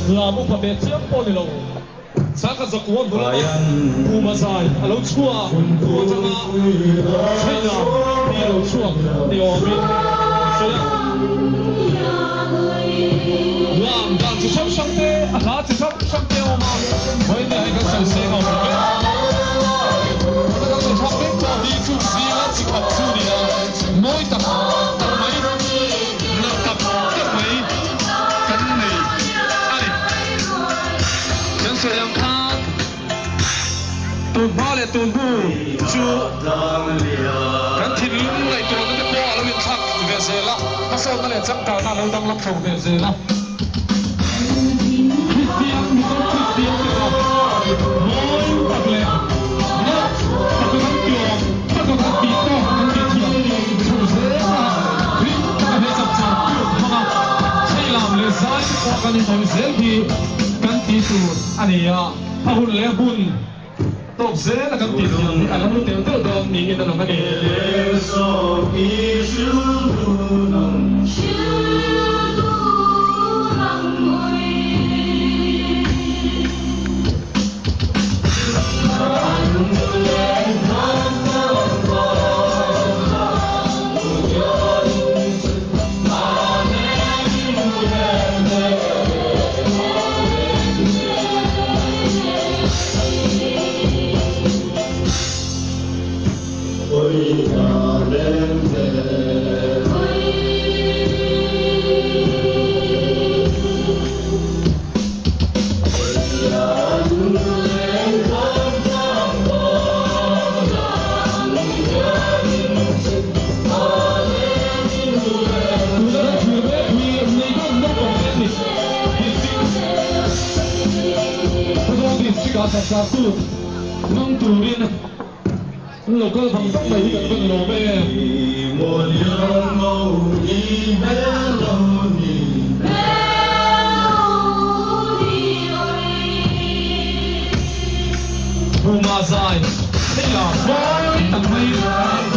làm một phần để chiếm bồn này lâu sáng cả giặc quân vừa lên u mà dài lâu chua u chẳng à thế nào đi lâu chua đi ở bên làm đàn chỉ sống sang tê lá chỉ sống sang tê mà với này hay cái sợi xe ngọc cái cái thằng biết cho đi chung gì là chỉ học chung đi à mỗi tập mấy năm tập mấy cái này anh nhân sự làm khác tuần ba là tuần bu chú cái thìn lúng này tuần nó cái nó bị thắc về gì là nó sau nó lại chắc cả nó đang lắm phòng về gì làกันทำเสียงที่กันตีสูดอันนี้อ่ะพะหุ่นแล้วหุ่นตกเสียแล้วกันตีสูดอันนั้นเตียวเตียวดองมีกันตลอดกันเsatu nong turin local phang tóc mày gần gần lồ bê Huma dài thế là voi tặng mây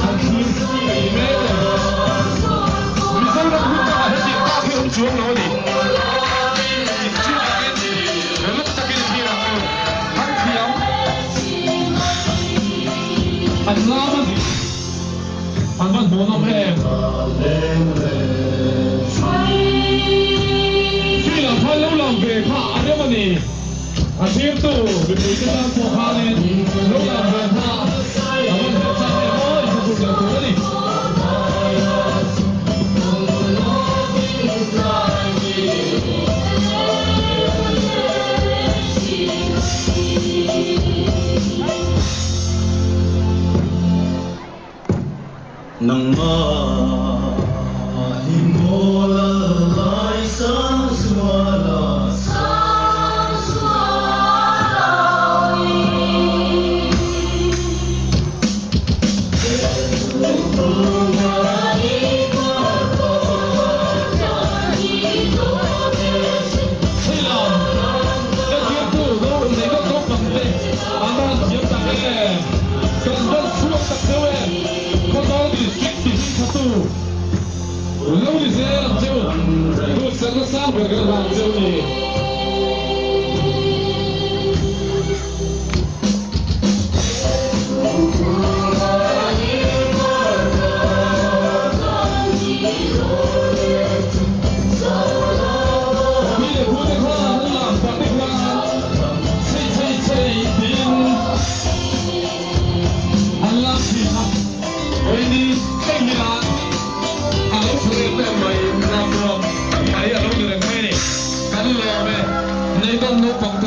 thằng thiên kỳ mê mình không đang hút cả hết tiền ta khi ông chúa nói đi anh làm anh vẫn muốn ông em khi là phải lâu lòng về khả anh em này anh tiếp tục vì mình sẽ làm cuộc họp này lâu lòng về khả anh vẫn hết chắc em ơi không được làm cố đi nang himola lai sang suara lâu thì sẽ làm chiêu tôi sẽ có sao về cái làm chiêu này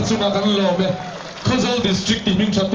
Cuma kan lo be, Khazal district di Ming Chatu.